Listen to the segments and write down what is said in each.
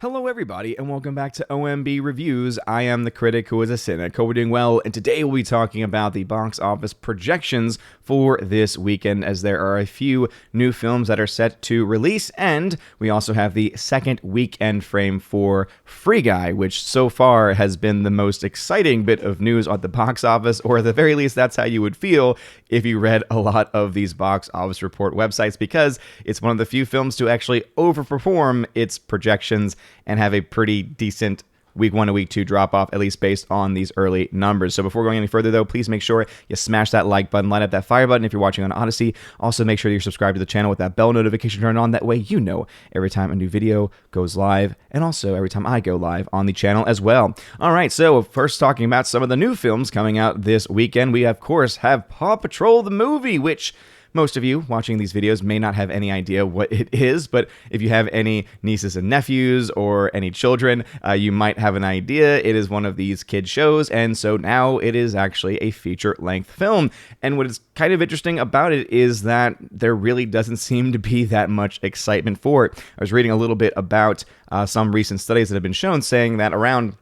Hello everybody, and welcome back to OMB Reviews. I am the critic who is a cynic. Hope we're doing well, and today we'll be talking about the box office projections for this weekend, as there are a few new films that are set to release, and we also have the second weekend frame for Free Guy, which so far has been the most exciting bit of news at the box office, or at the very least, that's how you would feel if you read a lot of these box office report websites, because it's one of the few films to actually overperform its projections and have a pretty decent week 1 to week 2 drop off, at least based on these early numbers. So before going any further though, please make sure you smash that like button, light up that fire button if you're watching on Odyssey. Also make sure you're subscribed to the channel with that bell notification turned on. That way you know every time a new video goes live, and also every time I go live on the channel as well. All right, so first talking about some of the new films coming out this weekend, we of course have Paw Patrol the movie, which most of you watching these videos may not have any idea what it is, but if you have any nieces and nephews or any children, you might have an idea. It is one of these kid shows, and so now it is actually a feature-length film. And what is kind of interesting about it is that there really doesn't seem to be that much excitement for it. I was reading a little bit about some recent studies that have been shown saying that around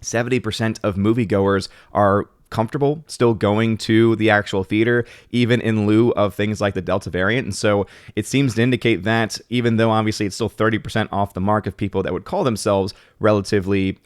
70% of moviegoers are comfortable still going to the actual theater, even in lieu of things like the Delta variant. And so it seems to indicate that even though obviously it's still 30% off the mark of people that would call themselves relatively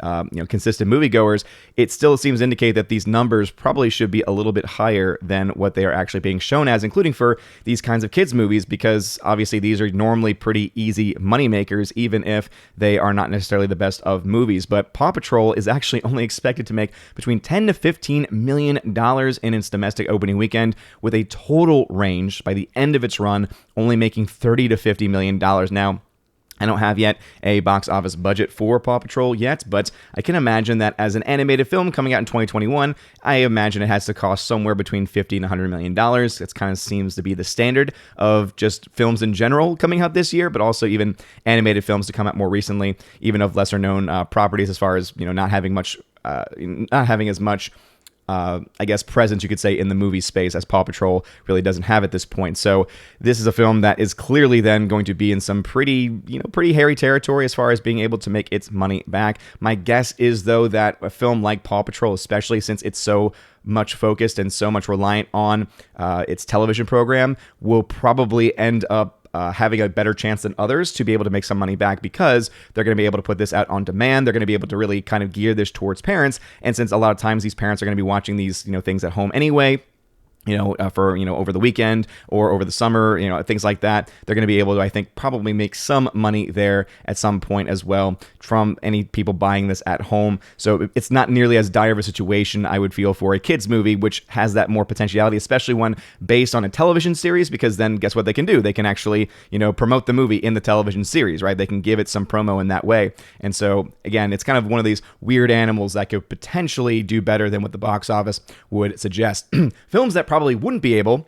consistent moviegoers, it still seems to indicate that these numbers probably should be a little bit higher than what they are actually being shown as, including for these kinds of kids movies, because obviously these are normally pretty easy moneymakers, even if they are not necessarily the best of movies. But Paw Patrol is actually only expected to make between $10 to $15 million in its domestic opening weekend, with a total range by the end of its run only making $30 to $50 million. Now, I don't have yet a box office budget for Paw Patrol yet, but I can imagine that as an animated film coming out in 2021, I imagine it has to cost somewhere between $50 and $100 million. It kind of seems to be the standard of just films in general coming out this year, but also even animated films to come out more recently, even of lesser known properties, as far as not having as much I guess presence, you could say, in the movie space as Paw Patrol really doesn't have at this point. So this is a film that is clearly then going to be in some pretty hairy territory as far as being able to make its money back. My guess is, though, that a film like Paw Patrol, especially since it's so much focused and so much reliant on its television program, will probably end up having a better chance than others to be able to make some money back, because they're going to be able to put this out on demand. They're going to be able to really kind of gear this towards parents. And since a lot of times these parents are going to be watching these, things at home anyway, for, over the weekend or over the summer, things like that, they're going to be able to, I think, probably make some money there at some point as well from any people buying this at home. So it's not nearly as dire of a situation, I would feel, for a kids movie, which has that more potentiality, especially when based on a television series, because then guess what they can do? They can actually, promote the movie in the television series, right? They can give it some promo in that way. And so again, it's kind of one of these weird animals that could potentially do better than what the box office would suggest. Films that probably wouldn't be able,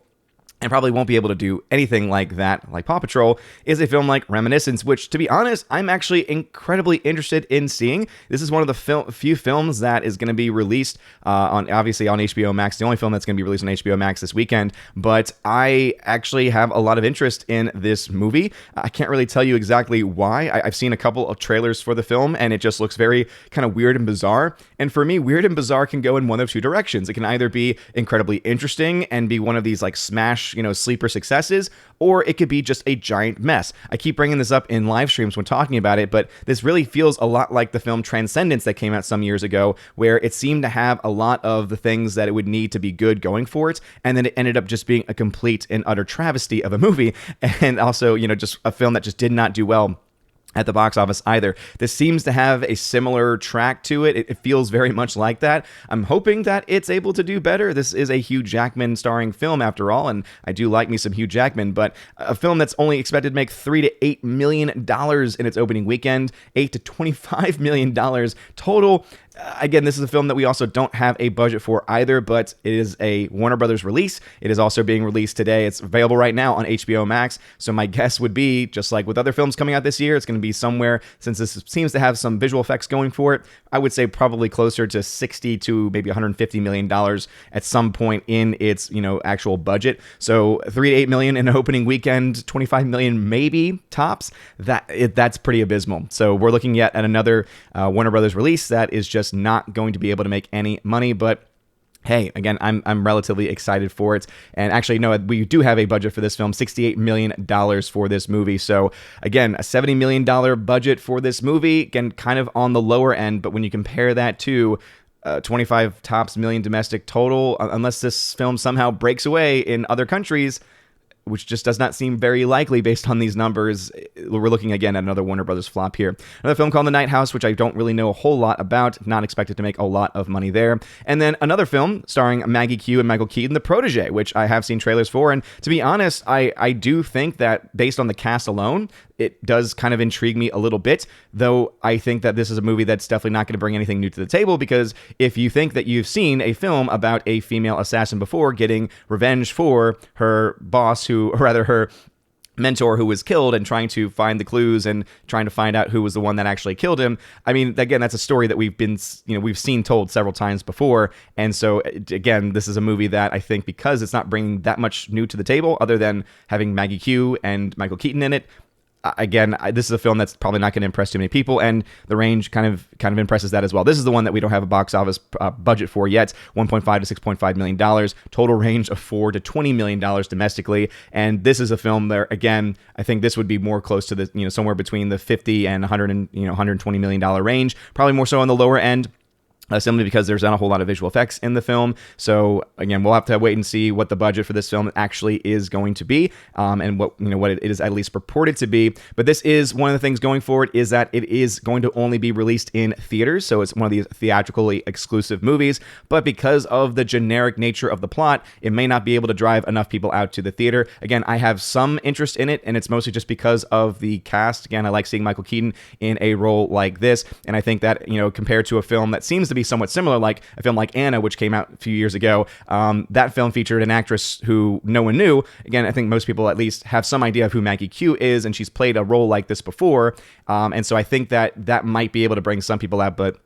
and probably won't be able to do anything like that, like Paw Patrol, is a film like Reminiscence, which, to be honest, I'm actually incredibly interested in seeing. This is one of the few films that is going to be released obviously on HBO Max, the only film that's going to be released on HBO Max this weekend, but I actually have a lot of interest in this movie. I can't really tell you exactly why. I've seen a couple of trailers for the film, and it just looks very kind of weird and bizarre, and for me, weird and bizarre can go in one of two directions. It can either be incredibly interesting and be one of these like smash sleeper successes, or it could be just a giant mess. I keep bringing this up in live streams when talking about it, but this really feels a lot like the film Transcendence that came out some years ago, where it seemed to have a lot of the things that it would need to be good going for it, and then it ended up just being a complete and utter travesty of a movie, and also, just a film that just did not do well at the box office either. This seems to have a similar track to it. It feels very much like that. I'm hoping that it's able to do better. This is a Hugh Jackman starring film after all, and I do like me some Hugh Jackman, but a film that's only expected to make $3 to $8 million in its opening weekend, $8 to $25 million total. Again, this is a film that we also don't have a budget for either, but it is a Warner Brothers release. It is also being released today. It's available right now on HBO Max. So my guess would be, just like with other films coming out this year, it's going to be somewhere, since this seems to have some visual effects going for it, I would say probably closer to 60 to maybe $150 million at some point in its, actual budget. So 3 to 8 million in an opening weekend, 25 million maybe tops. That's pretty abysmal. So we're looking at another Warner Brothers release that is just not going to be able to make any money, but hey, again, I'm relatively excited for it. And actually, no, we do have a budget for this film, $68 million for this movie. So again, a $70 million budget for this movie, again, kind of on the lower end, but when you compare that to 25 tops million domestic total, unless this film somehow breaks away in other countries, which just does not seem very likely based on these numbers, we're looking again at another Warner Brothers flop here. Another film called The Night House, which I don't really know a whole lot about, not expected to make a lot of money there. And then another film starring Maggie Q and Michael Keaton, The Protégé, which I have seen trailers for. And to be honest, I do think that based on the cast alone, it does kind of intrigue me a little bit, though I think that this is a movie that's definitely not going to bring anything new to the table, because if you think that you've seen a film about a female assassin before getting revenge for her boss, her mentor who was killed, and trying to find the clues and trying to find out who was the one that actually killed him. I mean, again, that's a story that we've seen told several times before. And so again, this is a movie that I think, because it's not bringing that much new to the table other than having Maggie Q and Michael Keaton in it, again, this is a film that's probably not going to impress too many people, and the range kind of impresses that as well. This is the one that we don't have a box office budget for yet, $1.5 to $6.5 million, total range of $4 to $20 million domestically, and this is a film there, again, I think this would be more close to the, somewhere between the 50 and 100 and, $120 million range, probably more so on the lower end. Simply because there's not a whole lot of visual effects in the film. So again, we'll have to wait and see what the budget for this film actually is going to be, and what it is at least purported to be. But this is one of the things going forward, is that it is going to only be released in theaters. So it's one of these theatrically exclusive movies. But because of the generic nature of the plot, it may not be able to drive enough people out to the theater. Again, I have some interest in it, and it's mostly just because of the cast. Again, I like seeing Michael Keaton in a role like this, and I think that compared to a film that seems to be somewhat similar, like a film like Anna, which came out a few years ago. That film featured an actress who no one knew. Again, I think most people at least have some idea of who Maggie Q is, and she's played a role like this before. And so I think that might be able to bring some people out, but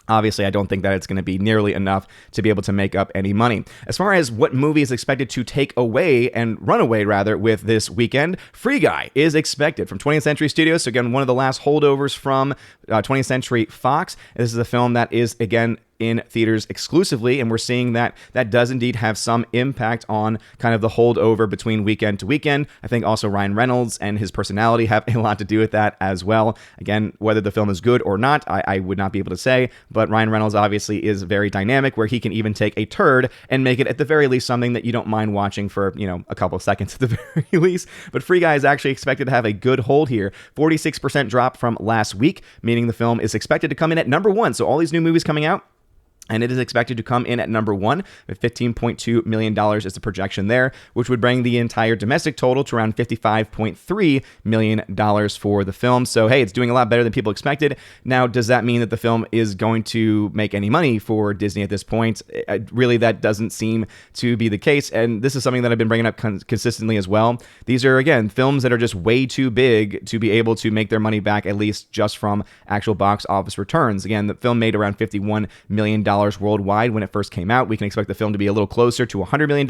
obviously, I don't think that it's going to be nearly enough to be able to make up any money. As far as what movie is expected to take away and run away, rather, with this weekend, Free Guy is expected from 20th Century Studios. So again, one of the last holdovers from 20th Century Fox. This is a film that is, again, in theaters exclusively, and we're seeing that does indeed have some impact on kind of the holdover between weekend to weekend. I think also Ryan Reynolds and his personality have a lot to do with that as well. Again, whether the film is good or not, I would not be able to say, but Ryan Reynolds obviously is very dynamic, where he can even take a turd and make it at the very least something that you don't mind watching for, a couple of seconds at the very least. But Free Guy is actually expected to have a good hold here. 46% drop from last week, meaning the film is expected to come in at number 1. So all these new movies coming out, and it is expected to come in at number 1 with $15.2 million is the projection there, which would bring the entire domestic total to around $55.3 million for the film. So, hey, it's doing a lot better than people expected. Now, does that mean that the film is going to make any money for Disney at this point? Really, that doesn't seem to be the case. And this is something that I've been bringing up consistently as well. These are, again, films that are just way too big to be able to make their money back, at least just from actual box office returns. Again, the film made around $51 million worldwide when it first came out. We can expect the film to be a little closer to $100 million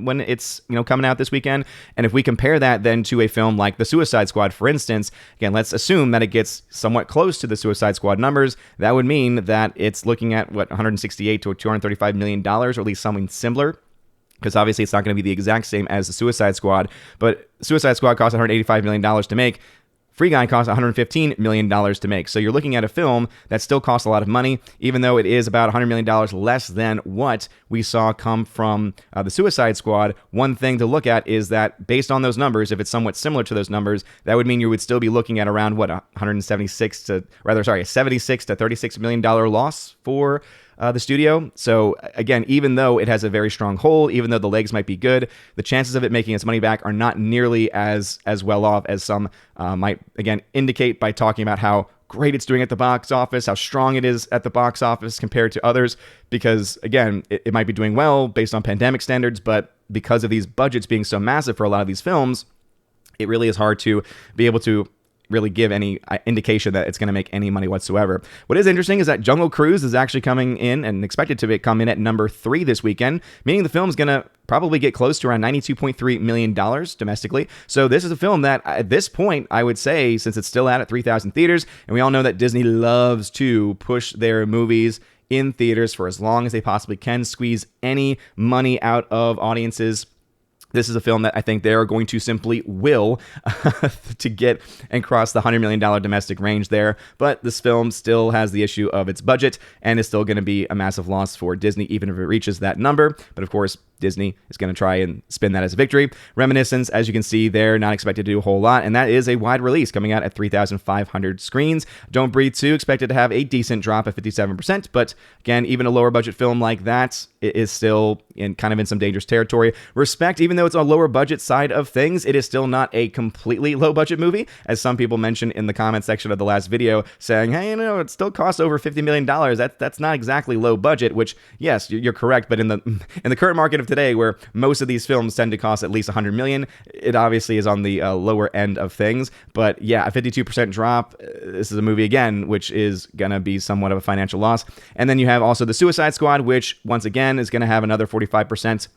when it's coming out this weekend. And if we compare that then to a film like The Suicide Squad, for instance, again, let's assume that it gets somewhat close to the Suicide Squad numbers. That would mean that it's looking at $168 to $235 million, or at least something similar. Because obviously it's not going to be the exact same as The Suicide Squad, but Suicide Squad cost $185 million to make. Free Guy costs $115 million to make. So you're looking at a film that still costs a lot of money, even though it is about $100 million less than what we saw come from The Suicide Squad. One thing to look at is that based on those numbers, if it's somewhat similar to those numbers, that would mean you would still be looking at around, a $76 to $36 million loss for the studio. So again, even though it has a very strong hold, even though the legs might be good, the chances of it making its money back are not nearly as well off as some might, again, indicate by talking about how great it's doing at the box office, how strong it is at the box office compared to others, because again, it might be doing well based on pandemic standards, but because of these budgets being so massive for a lot of these films, it really is hard to be able to really give any indication that it's going to make any money whatsoever. What is interesting is that Jungle Cruise is actually coming in and expected to come in at number 3 this weekend, meaning the film is going to probably get close to around $92.3 million domestically. So this is a film that at this point, I would say, since it's still out at 3,000 theaters, and we all know that Disney loves to push their movies in theaters for as long as they possibly can, squeeze any money out of audiences. This is a film that I think they are going to simply will to get and cross the $100 million domestic range there. But this film still has the issue of its budget and is still going to be a massive loss for Disney, even if it reaches that number. But of course, Disney is going to try and spin that as a victory. Reminiscence, as you can see, they're not expected to do a whole lot, and that is a wide release coming out at 3,500 screens. Don't Breathe 2 expected to have a decent drop at 57%, but again, even a lower budget film like that, it is still in some dangerous territory. Respect, even though it's a lower budget side of things, it is still not a completely low budget movie, as some people mentioned in the comment section of the last video, saying, hey, it still costs over $50 million. That's not exactly low budget, which, yes, you're correct, but in the current market of today, where most of these films tend to cost at least $100 million, it obviously is on the lower end of things. But yeah, a 52% drop. This is a movie again, which is gonna be somewhat of a financial loss. And then you have also the Suicide Squad, which once again is gonna have another 45%.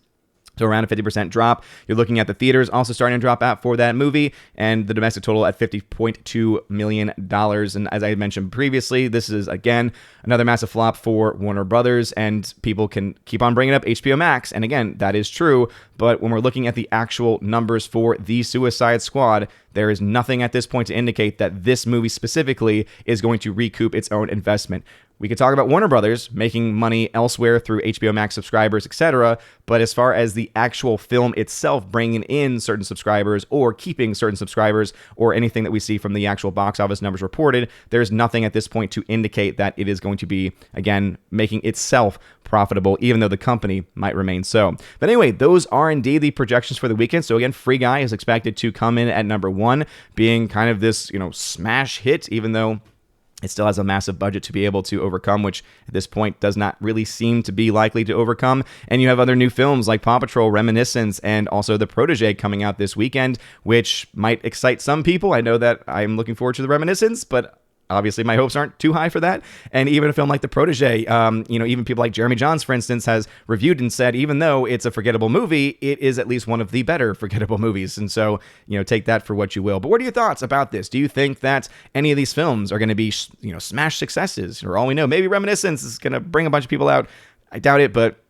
So around a 50% drop. You're looking at the theaters also starting to drop out for that movie, and the domestic total at $50.2 million. And as I mentioned previously, this is, again, another massive flop for Warner Brothers, and people can keep on bringing up HBO Max, and again, that is true, but when we're looking at the actual numbers for The Suicide Squad, there is nothing at this point to indicate that this movie specifically is going to recoup its own investment. We could talk about Warner Brothers making money elsewhere through HBO Max subscribers, etc., but as far as the actual film itself bringing in certain subscribers or keeping certain subscribers or anything that we see from the actual box office numbers reported, there's nothing at this point to indicate that it is going to be, again, making itself profitable, even though the company might remain so. But anyway, those are indeed the projections for the weekend. So again, Free Guy is expected to come in at number 1, being kind of this, smash hit, even though it still has a massive budget to be able to overcome, which at this point does not really seem to be likely to overcome. And you have other new films like Paw Patrol, Reminiscence, and also The Protégé coming out this weekend, which might excite some people. I know that I'm looking forward to the Reminiscence, but obviously, my hopes aren't too high for that. And even a film like The Protégé, even people like Jeremy Jahns, for instance, has reviewed and said, even though it's a forgettable movie, it is at least one of the better forgettable movies. And so, take that for what you will. But what are your thoughts about this? Do you think that any of these films are going to be, smash successes? For all we know, maybe Reminiscence is going to bring a bunch of people out. I doubt it, but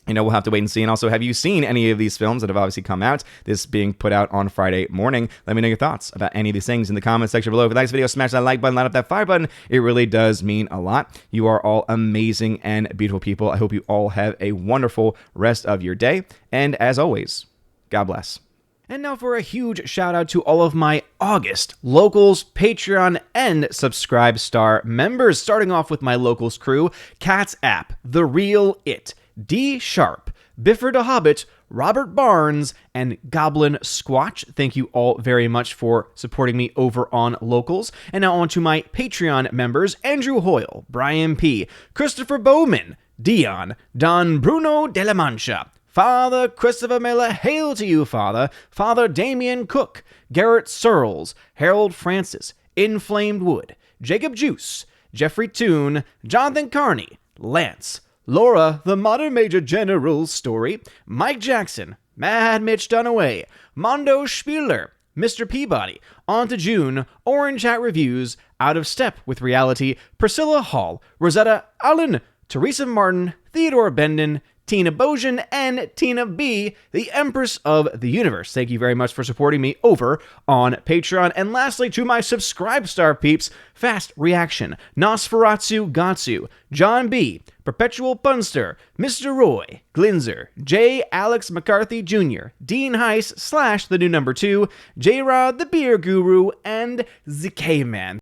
we'll have to wait and see. And also, have you seen any of these films that have obviously come out? This being put out on Friday morning. Let me know your thoughts about any of these things in the comment section below. If you like this video, smash that like button, light up that fire button. It really does mean a lot. You are all amazing and beautiful people. I hope you all have a wonderful rest of your day. And as always, God bless. And now for a huge shout out to all of my August Locals, Patreon, and Subscribe Star members. Starting off with my Locals crew, Cats App, The Real It, D Sharp, Biffer the Hobbit, Robert Barnes, and Goblin Squatch. Thank you all very much for supporting me over on Locals. And now on to my Patreon members, Andrew Hoyle, Brian P., Christopher Bowman, Dion, Don Bruno de la Mancha, Father Christopher Miller, hail to you, Father, Father Damian Cook, Garrett Searles, Harold Francis, Inflamed Wood, Jacob Juice, Jeffrey Toone, Jonathan Carney, Lance, Laura, the Modern Major General's Story, Mike Jackson, Mad Mitch Dunaway, Mondo Spieler, Mr. Peabody, On to June, Orange Hat Reviews, Out of Step with Reality, Priscilla Hall, Rosetta Allen, Teresa Martin, Theodore Bendon, Tina Bojan, and Tina B, the Empress of the Universe. Thank you very much for supporting me over on Patreon. And lastly, to my Subscribe Star peeps, Fast Reaction, Nosferatu Gatsu, John B, Perpetual Punster, Mr. Roy, Glinzer, J. Alex McCarthy Jr., Dean Heiss / the new number 2, J-Rod the Beer Guru, and ZK Man.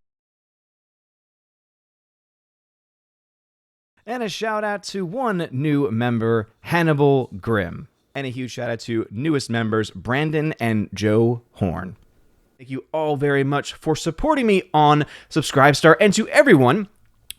And a shout out to one new member, Hannibal Grimm. And a huge shout out to newest members, Brandon and Joe Horn. Thank you all very much for supporting me on Subscribestar, and to everyone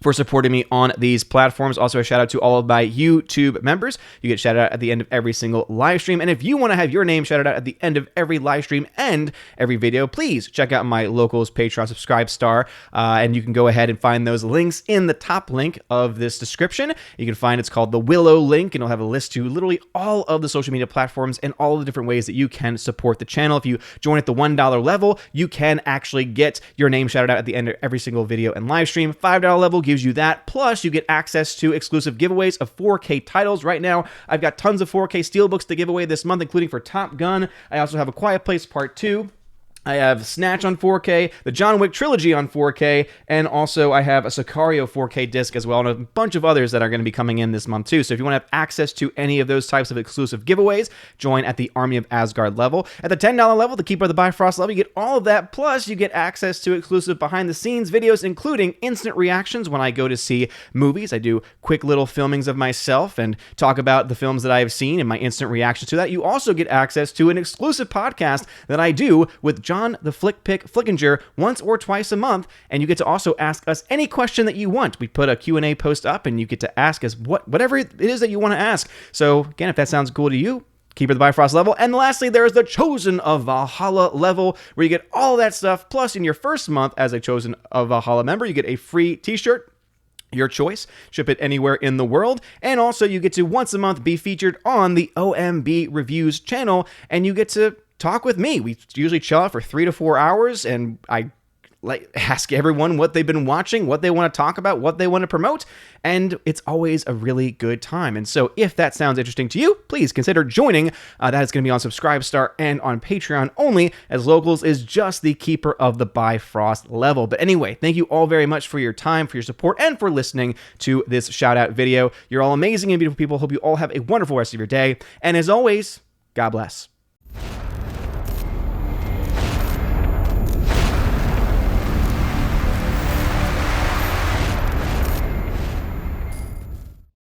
for supporting me on these platforms. Also, a shout out to all of my YouTube members. You get shout out at the end of every single live stream. And if you want to have your name shouted out at the end of every live stream and every video, please check out my locals Patreon Subscribestar. And you can go ahead and find those links in the top link of this description. You can find it's called the Willow link, and it'll have a list to literally all of the social media platforms and all the different ways that you can support the channel. If you join at the $1 level, you can actually get your name shouted out at the end of every single video and live stream. $5 level gives you that, plus you get access to exclusive giveaways of 4K titles. Right now, I've got tons of 4K steelbooks to give away this month, including for Top Gun. I also have A Quiet Place Part 2. I have Snatch on 4K, the John Wick trilogy on 4K, and also I have a Sicario 4K disc as well, and a bunch of others that are going to be coming in this month too. So if you want to have access to any of those types of exclusive giveaways, join at the Army of Asgard level. At the $10 level, the Keeper of the Bifrost level, you get all of that, plus you get access to exclusive behind-the-scenes videos, including instant reactions when I go to see movies. I do quick little filmings of myself and talk about the films that I have seen and my instant reactions to that. You also get access to an exclusive podcast that I do with John the Flick Pick Flickinger once or twice a month, and you get to also ask us any question that you want. We put a Q&A post up, and you get to ask us whatever it is that you want to ask. So again, if that sounds cool to you, Keeper of the Bifrost level. And lastly, there is the Chosen of Valhalla level, where you get all that stuff. Plus, in your first month as a Chosen of Valhalla member, you get a free t-shirt, your choice, ship it anywhere in the world, and also you get to once a month be featured on the OMB Reviews channel, and you get to talk with me. We usually chill out for 3 to 4 hours, and I ask everyone what they've been watching, what they want to talk about, what they want to promote, and it's always a really good time. And so if that sounds interesting to you, please consider joining. That is going to be on Subscribestar and on Patreon only, as Locals is just the Keeper of the Bifrost level. But anyway, thank you all very much for your time, for your support, and for listening to this shout-out video. You're all amazing and beautiful people. Hope you all have a wonderful rest of your day. And as always, God bless.